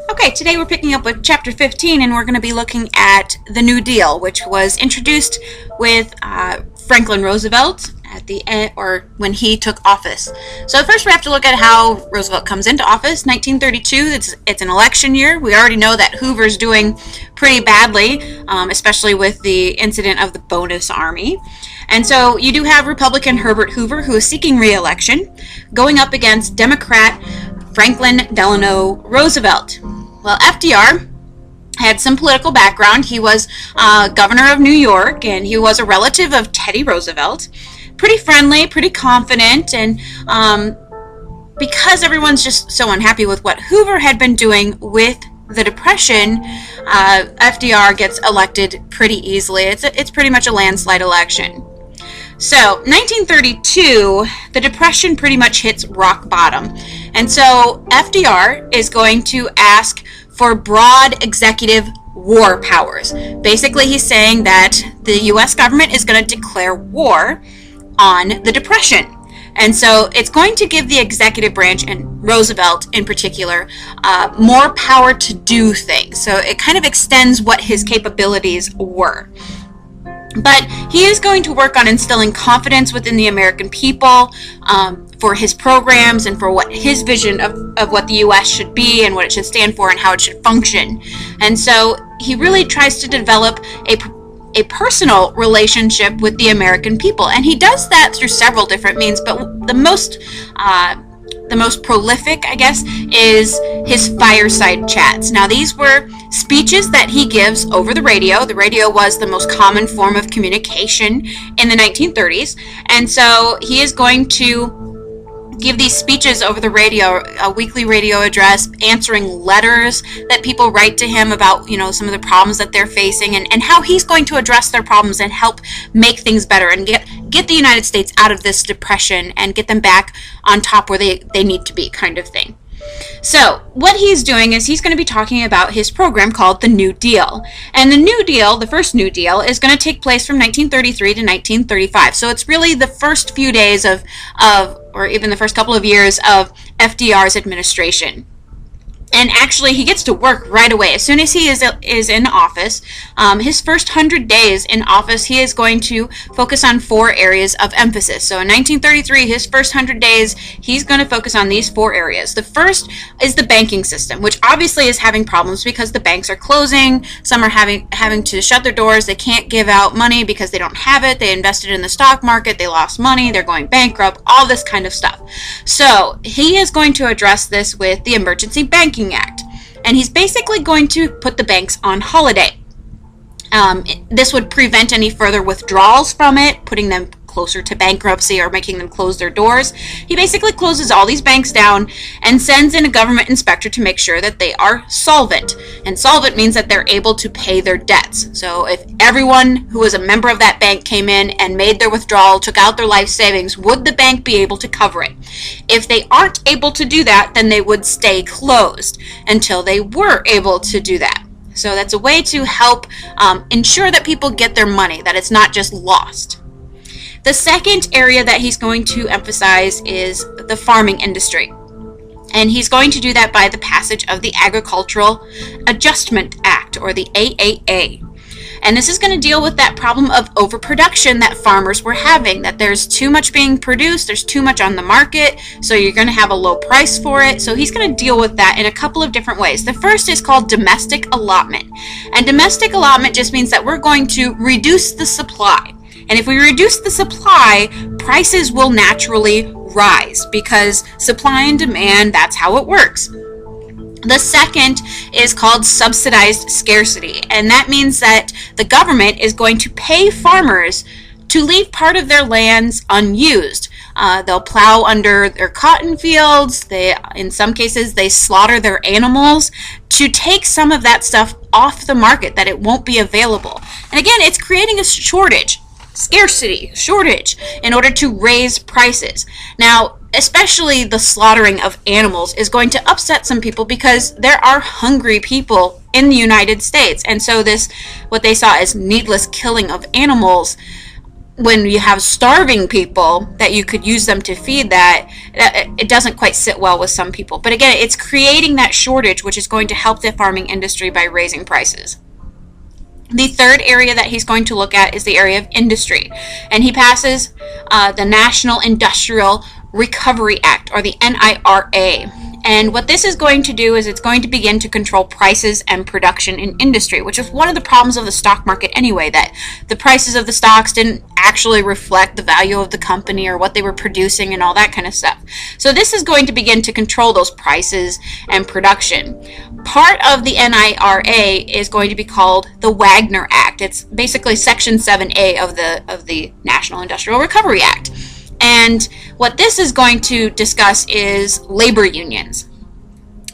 Okay, today we're picking up with Chapter 15, and we're going to be looking at the New Deal, which was introduced with Franklin Roosevelt at the end, or when he took office. So first we have to look at how Roosevelt comes into office. 1932, it's an election year. We already know that Hoover's doing pretty badly, especially with the incident of the bonus army. And so you do have Republican Herbert Hoover, who is seeking re-election, going up against Democrat Franklin Delano Roosevelt. Well, FDR had some political background. He was governor of New York, and he was a relative of Teddy Roosevelt. Pretty friendly, pretty confident, and because everyone's just so unhappy with what Hoover had been doing with the Depression, FDR gets elected pretty easily. It's pretty much a landslide election. So, 1932, the Depression pretty much hits rock bottom. And so, FDR is going to ask for broad executive war powers. Basically, he's saying that the U.S. government is going to declare war on the Depression. And so, it's going to give the executive branch, and Roosevelt in particular, more power to do things. So, it kind of extends what his capabilities were. But he is going to work on instilling confidence within the American people for his programs and for what his vision of what the U.S. should be and what it should stand for and how it should function. And so he really tries to develop a personal relationship with the American people. And he does that through several different means, but the most prolific, I guess, is his fireside chats. Now, these were speeches that he gives over the radio. The radio was the most common form of communication in the 1930s, and so he is going to give these speeches over the radio, a weekly radio address, answering letters that people write to him about, some of the problems that they're facing, and how he's going to address their problems and help make things better and get the United States out of this depression and get them back on top where they need to be, kind of thing. So what he's doing is he's going to be talking about his program called the New Deal. And the New Deal, the first New Deal, is going to take place from 1933 to 1935. So it's really the first few days of or even the first couple of years of FDR's administration. And actually, he gets to work right away. As soon as he is in office, his first 100 days in office, he is going to focus on 4 areas of emphasis. So in 1933, his first 100 days, he's going to focus on these 4 areas. The first is the banking system, which obviously is having problems because the banks are closing. Some are having to shut their doors. They can't give out money because they don't have it. They invested in the stock market. They lost money. They're going bankrupt. All this kind of stuff. So he is going to address this with the Emergency Banking Act, and he's basically going to put the banks on holiday. This would prevent any further withdrawals from it, putting them closer to bankruptcy or making them close their doors. He basically closes all these banks down and sends in a government inspector to make sure that they are solvent. And solvent means that they're able to pay their debts. So if everyone who was a member of that bank came in and made their withdrawal, took out their life savings, would the bank be able to cover it? If they aren't able to do that, then they would stay closed until they were able to do that. So that's a way to help ensure that people get their money, that it's not just lost. The second area that he's going to emphasize is the farming industry. And he's going to do that by the passage of the Agricultural Adjustment Act, or the AAA. And this is going to deal with that problem of overproduction that farmers were having, that there's too much being produced, there's too much on the market, so you're going to have a low price for it. So he's going to deal with that in a couple of different ways. The first is called domestic allotment. And domestic allotment just means that we're going to reduce the supply. And if we reduce the supply, prices will naturally rise because supply and demand, that's how it works. The second is called subsidized scarcity, and that means that the government is going to pay farmers to leave part of their lands unused. They'll plow under their cotton fields. In some cases, they slaughter their animals to take some of that stuff off the market, that it won't be available. And again, it's creating a shortage. Shortage, in order to raise prices. Now, especially the slaughtering of animals is going to upset some people because there are hungry people in the United States. And so what they saw as needless killing of animals, when you have starving people that you could use them to feed that, it doesn't quite sit well with some people. But again, it's creating that shortage, which is going to help the farming industry by raising prices. The third area that he's going to look at is the area of industry, and he passes the National Industrial Recovery Act, or the NIRA. And what this is going to do is it's going to begin to control prices and production in industry, which is one of the problems of the stock market anyway, that the prices of the stocks didn't actually reflect the value of the company or what they were producing and all that kind of stuff. So this is going to begin to control those prices and production. Part of the NIRA is going to be called the Wagner Act. It's basically Section 7A of the National Industrial Recovery Act. And what this is going to discuss is labor unions.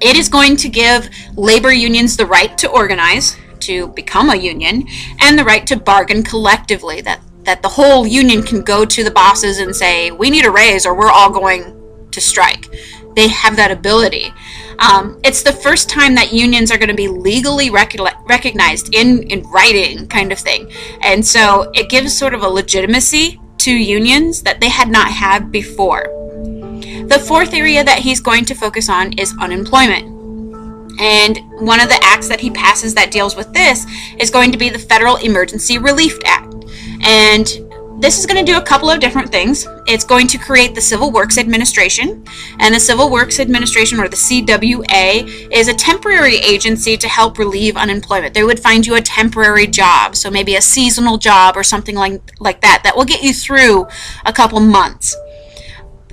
It is going to give labor unions the right to organize, to become a union, and the right to bargain collectively, that the whole union can go to the bosses and say, we need a raise or we're all going to strike. They have that ability. It's the first time that unions are going to be legally recognized in writing, kind of thing. And so it gives sort of a legitimacy to unions that they had not had before. The fourth area that he's going to focus on is unemployment. And one of the acts that he passes that deals with this is going to be the Federal Emergency Relief Act. And this is going to do a couple of different things. It's going to create the Civil Works Administration, and the Civil Works Administration, or the CWA, is a temporary agency to help relieve unemployment. They would find you a temporary job, so maybe a seasonal job or something like that will get you through a couple months.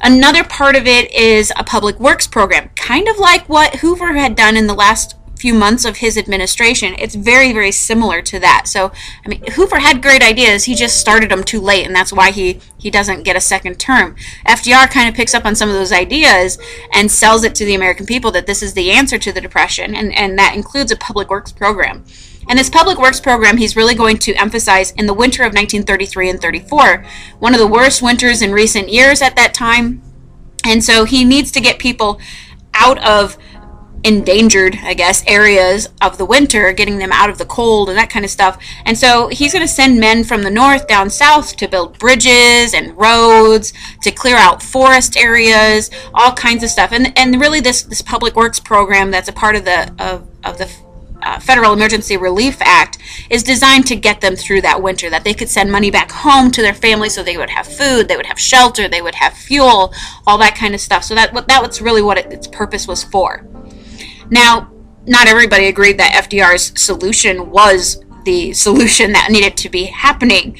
Another part of it is a public works program, kind of like what Hoover had done in the last few months of his administration. It's very, very similar to that. So, I mean, Hoover had great ideas. He just started them too late, and that's why he doesn't get a second term. FDR kind of picks up on some of those ideas and sells it to the American people that this is the answer to the Depression, and that includes a public works program. And this public works program, he's really going to emphasize in the winter of 1933 and 34, one of the worst winters in recent years at that time. And so he needs to get people out of endangered, I guess, areas of the winter, getting them out of the cold and that kind of stuff. And so he's going to send men from the north down south to build bridges and roads, to clear out forest areas, all kinds of stuff. And really this public works program that's a part of the Federal Emergency Relief Act is designed to get them through that winter, that they could send money back home to their families so they would have food, they would have shelter, they would have fuel, all that kind of stuff. So that was really what its purpose was for. Now, not everybody agreed that FDR's solution was the solution that needed to be happening.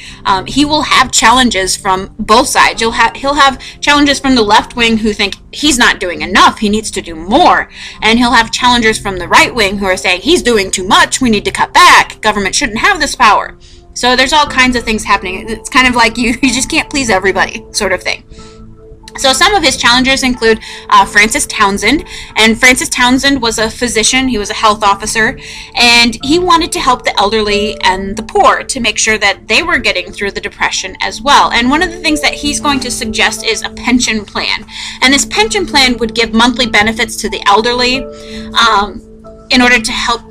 He will have challenges from both sides. He'll have challenges from the left wing who think he's not doing enough, he needs to do more. And he'll have challengers from the right wing who are saying he's doing too much, we need to cut back, government shouldn't have this power. So there's all kinds of things happening. It's kind of like you just can't please everybody, sort of thing. So some of his challengers include Francis Townsend, and Francis Townsend was a physician, he was a health officer, and he wanted to help the elderly and the poor to make sure that they were getting through the Depression as well. And one of the things that he's going to suggest is a pension plan. And this pension plan would give monthly benefits to the elderly in order to help,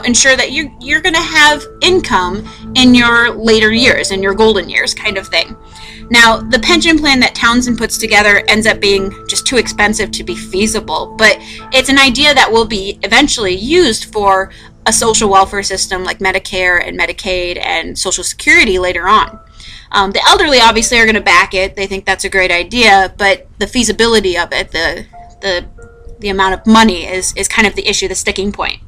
ensure that you're going to have income in your later years, in your golden years, kind of thing. Now, the pension plan that Townsend puts together ends up being just too expensive to be feasible, but it's an idea that will be eventually used for a social welfare system like Medicare and Medicaid and Social Security later on. The elderly obviously are going to back it. They think that's a great idea, but the feasibility of it, the amount of money is kind of the issue, the sticking point.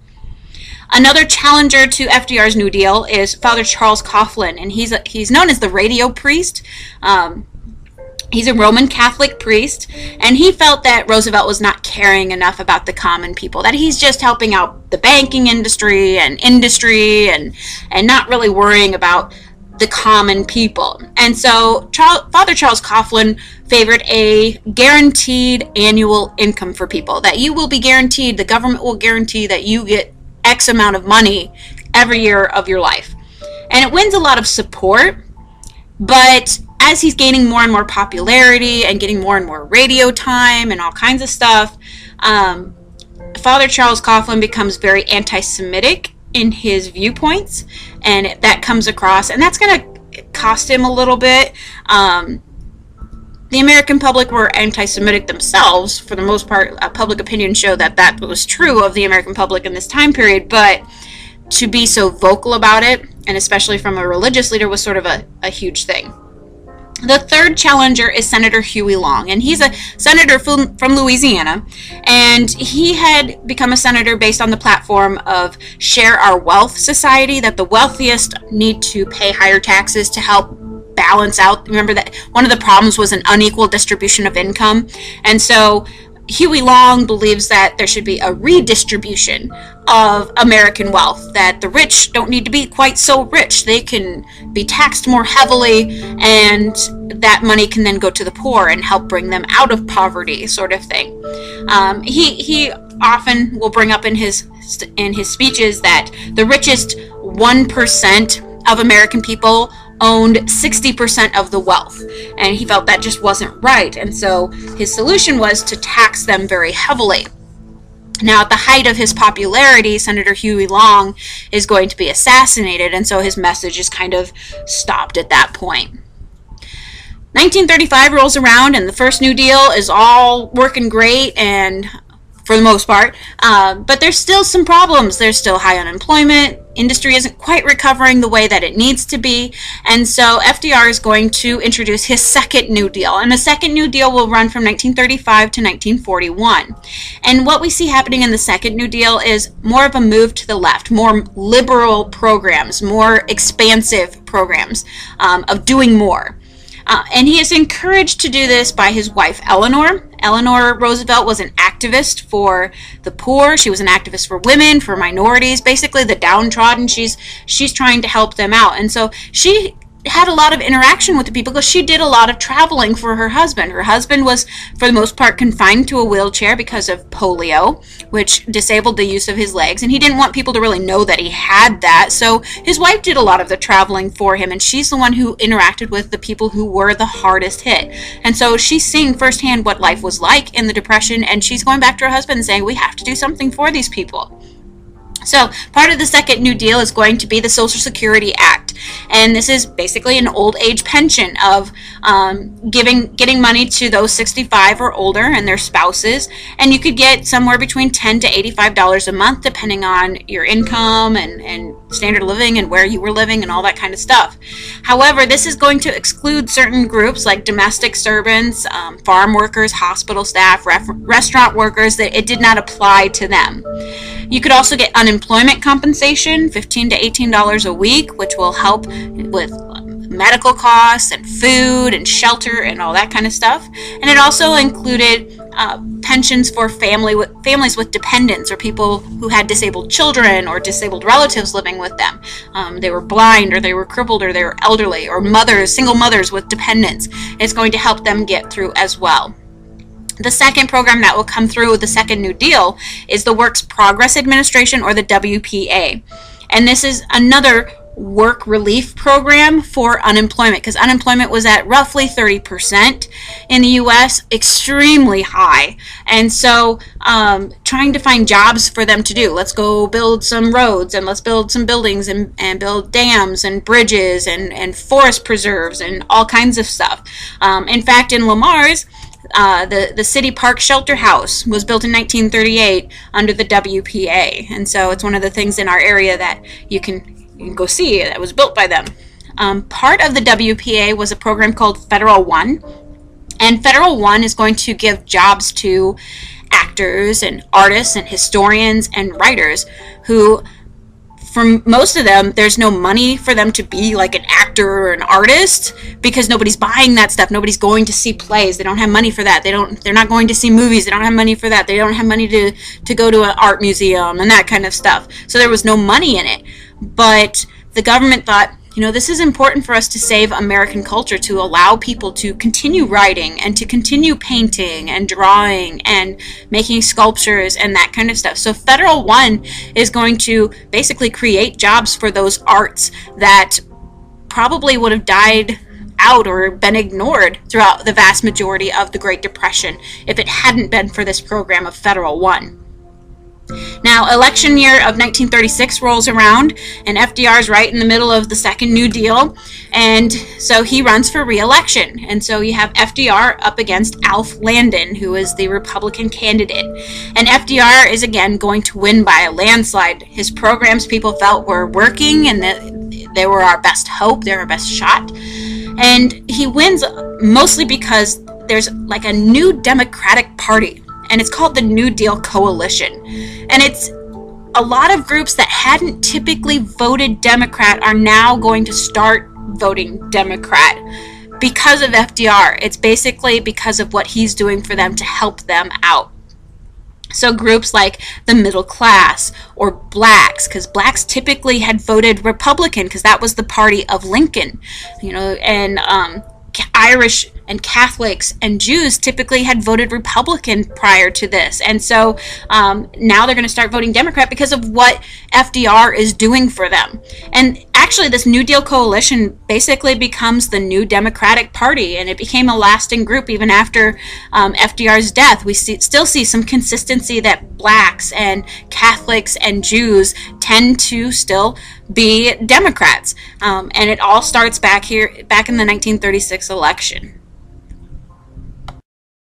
Another challenger to FDR's New Deal is Father Charles Coughlin, and he's known as the radio priest. He's a Roman Catholic priest, and he felt that Roosevelt was not caring enough about the common people, that he's just helping out the banking industry and not really worrying about the common people. And so Father Charles Coughlin favored a guaranteed annual income for people, that you will be guaranteed, the government will guarantee that you get X amount of money every year of your life. And it wins a lot of support, but as he's gaining more and more popularity and getting more and more radio time and all kinds of stuff, Father Charles Coughlin becomes very anti-Semitic in his viewpoints, and that comes across, and that's going to cost him a little bit. The American public were anti-Semitic themselves. For the most part, public opinion showed that that was true of the American public in this time period, but to be so vocal about it, and especially from a religious leader, was sort of a huge thing. The third challenger is Senator Huey Long, and he's a senator from Louisiana, and he had become a senator based on the platform of Share Our Wealth Society, that the wealthiest need to pay higher taxes to help balance out. Remember that one of the problems was an unequal distribution of income, and so Huey Long believes that there should be a redistribution of American wealth, that the rich don't need to be quite so rich. They can be taxed more heavily, and that money can then go to the poor and help bring them out of poverty, sort of thing. He often will bring up in his speeches that the richest 1% of American people owned 60% of the wealth, and he felt that just wasn't right, and so his solution was to tax them very heavily. Now, at the height of his popularity, Senator Huey Long is going to be assassinated, and so his message is kind of stopped at that point. 1935 rolls around, and the first New Deal is all working great, and for the most part, but there's still some problems. There's still high unemployment. Industry isn't quite recovering the way that it needs to be, and so FDR is going to introduce his second New Deal, and the second New Deal will run from 1935 to 1941. And what we see happening in the second New Deal is more of a move to the left, more liberal programs, more expansive programs of doing more. And he is encouraged to do this by his wife, Eleanor. Eleanor Roosevelt was an activist for the poor. She was an activist for women, for minorities, basically the downtrodden. She's trying to help them out. And so she had a lot of interaction with the people because she did a lot of traveling for her husband. Her husband was, for the most part, confined to a wheelchair because of polio, which disabled the use of his legs, and he didn't want people to really know that he had that, so his wife did a lot of the traveling for him, and she's the one who interacted with the people who were the hardest hit. And so she's seeing firsthand what life was like in the Depression, and she's going back to her husband and saying, we have to do something for these people. So part of the second New Deal is going to be the Social Security Act, and this is basically an old age pension of getting money to those 65 or older and their spouses, and you could get somewhere between $10 to $85 a month depending on your income and standard of living and where you were living and all that kind of stuff. However, this is going to exclude certain groups like domestic servants, farm workers, hospital staff, restaurant workers, that it did not apply to them. You could also get unemployment compensation, $15 to $18 a week, which will help with medical costs and food and shelter and all that kind of stuff. And it also included pensions for families with dependents, or people who had disabled children or disabled relatives living with them. They were blind, or they were crippled, or they were elderly, or single mothers with dependents. It's going to help them get through as well. The second program that will come through with the second New Deal is the Works Progress Administration, or the WPA. And this is another work relief program for unemployment, because unemployment was at roughly 30% in the U.S., extremely high. And so trying to find jobs for them to do. Let's go build some roads, and let's build some buildings, and build dams and bridges and forest preserves and all kinds of stuff. In fact, in Lamar's, the City Park Shelter House was built in 1938 under the WPA, and so it's one of the things in our area that you can go see that was built by them. Part of the WPA was a program called Federal One, and Federal One is going to give jobs to actors and artists and historians and writers who, for most of them, there's no money for them to be like an actor or an artist because nobody's buying that stuff. Nobody's going to see plays. They don't have money for that. They're not going to see movies. They don't have money for that. They don't have money to go to an art museum and that kind of stuff. So there was no money in it. But the government thought, this is important for us to save American culture, to allow people to continue writing and to continue painting and drawing and making sculptures and that kind of stuff. So Federal One is going to basically create jobs for those arts that probably would have died out or been ignored throughout the vast majority of the Great Depression if it hadn't been for this program of Federal One. Now, election year of 1936 rolls around, and FDR is right in the middle of the second New Deal, and so he runs for re-election. And so you have FDR up against Alf Landon, who is the Republican candidate. And FDR is again going to win by a landslide. His programs, people felt, were working, and that they were our best hope, they were our best shot. And he wins mostly because there's like a new Democratic Party, and it's called the New Deal Coalition. And it's a lot of groups that hadn't typically voted Democrat are now going to start voting Democrat because of FDR. It's basically because of what he's doing for them to help them out. So groups like the middle class or blacks, because blacks typically had voted Republican because that was the party of Lincoln, and Irish and Catholics and Jews typically had voted Republican prior to this. And so now they're going to start voting Democrat because of what FDR is doing for them. And actually, this New Deal coalition basically becomes the new Democratic Party, and it became a lasting group even after FDR's death. We still see some consistency that blacks and Catholics and Jews tend to still be Democrats. And it all starts back in the 1936 election.